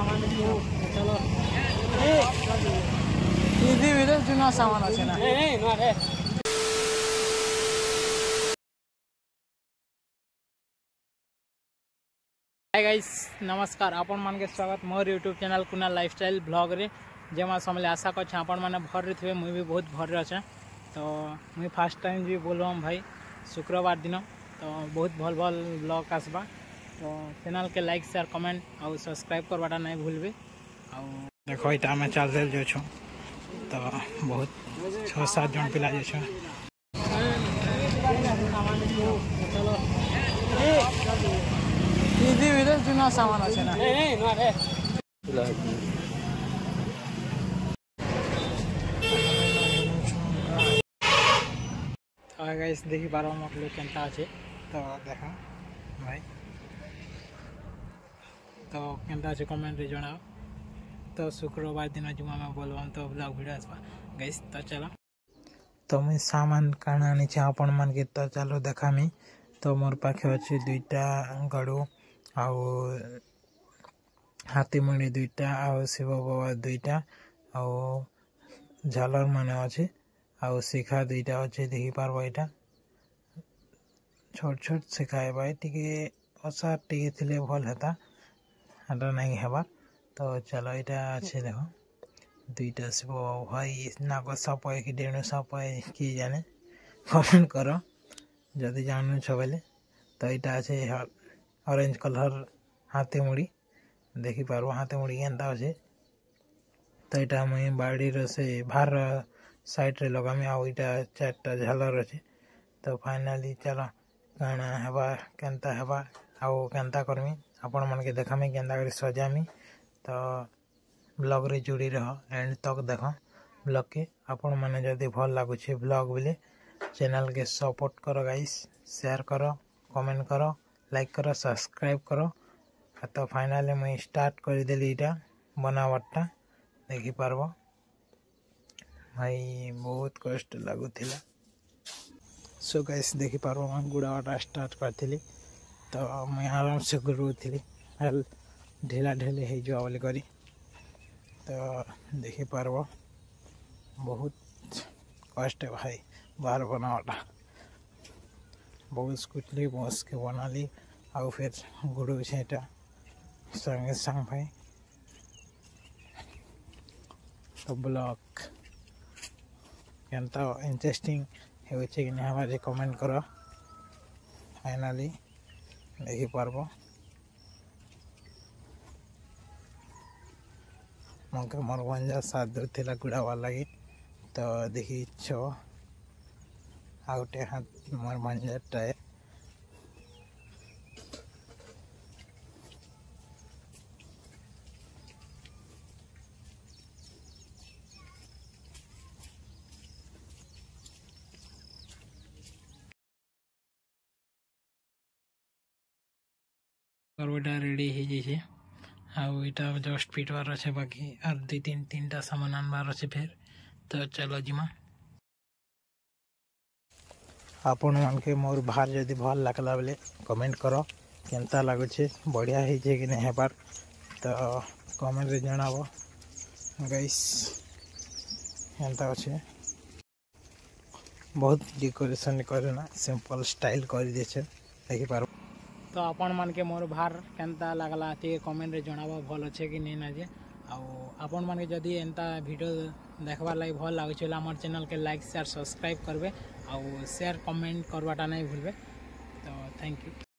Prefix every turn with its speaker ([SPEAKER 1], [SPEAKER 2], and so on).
[SPEAKER 1] चलो इधर जुना सामान अच्छे ना हाय गाइस नमस्कार आपण मान के स्वागत मोर YouTube channel Kunal lifestyle blog रे जेमा समले आशा कर आपण मैंने भर रही थे मुझे भी बहुत भर अच्छे तो मुझे फास्ट टाइम जी बोलूँ भाई शुक्रवार दिन तो बहुत भल भल ब्लॉग आसबा तो चैनल के लाइक शेयर कमेंट और सब्सक्राइब करवाटा नहीं भूलबे और देखो इटा में चल जो छो तो बहुत 6-7 जन पिला जो छो चलो इधर जुना सामान अच्छे ना गाइस देखी पार मत लोग केनता अच्छे तो देखा भाई तो केनता अच्छे कमेंट रे जणाओ तो शुक्रवार दिन जुमा में बोलवा तो ब्लॉग वीडियो आसबा गाइस तो चलो तो मुझे सामान काना आनी आपण मन के तो चलो देखा मी तो मोर पाखे अच्छे दुईटा गड़ू आउ हाथी मुंडी दुईटा आउ शिव बाबा दुईटा आउ झालर माने अच्छे आउ शिखा दुईटा अच्छे देखी पार्ब यहाँ छोट छोट शिखा है भाई टी असार टी थी भल हेता हाटा नहीं हेबार तो चलो यहाँ अच्छे देखो दुईटा शिव बाबा भाई नाग साप है कि डेणु साप है कि जाने कमेंट करो जदि जानू छ बोले तो यहाँ अच्छे ऑरेंज कलर हाथी मुड़ी देखी पार्ब हाथी मुड़ी केनता अच्छे तो यहाँ मुझे बाड़ी से बाहर साइड रे लगामी आउ यहाँ 4टा झालर अच्छे तो फाइनाली चलो काना हेबा केनता हेबा आउ केनता करमी आपण मन के देखामी केनता कर सजामी तो ब्लॉग रे जुड़ी रह एंड तक देख ब्लॉग के आपण माने जदि भल लागुछे ब्लॉग बोले चैनल के सपोर्ट करो गाइस शेयर करो कमेंट करो लाइक करो सब्सक्राइब करो तो फाइनाली मुझे स्टार्ट कर देली इटा बनावटा देखी पार्ब भाई बहुत कष्ट लगुला सो गाइस देखी पार्ब मैं गुड़ाटा स्टार्ट करी तो मुझे आराम से गुरुली ढिला ढिली हो जा बोली करी तो देखी पार्ब बहुत कष्ट है भाई बाहर बनावाटा बहुत स्कूटली बस के बनाली आउ फिर गुड़ छेटा संगे संग भाई तो ब्लॉग केनता इंटरेस्टिंग हो कि नहीं हमारे कमेंट करो फाइनाली देखी पार्ब मके मयूरभंज साथ थी गुड़ावा लगी तो देखी छो आउटे हाथ मयूरभंज टाए करवटा रेडी हो जाइए आउ यहाँ जस्ट फिटवार अच्छे बाकी और 2-3टा सामान आनबार अच्छे फिर तो चलो जिमा आपण मन के मोर बाहर जदि भल लगला बेले कमेंट करो केनता लगुचे बढ़िया है कि नहीं हेबार तो कमेंट रे जणाबो गाइस केनता अच्छे बहुत डेकोरेशन करना सिंपल स्टाइल कर देछे देखि पारो तो आपण मन के मोर बाहर केनता लगला टे कमेंट रे जणाबो भल अच्छे कि नहीं ना जे आपण मन के जदि एंता वीडियो देखबार लागि भल लागुचे हमर चैनल के लाइक शेयर सब्सक्राइब करबे और शेयर कमेंट करवाटा नहीं भूलबे तो थैंक यू।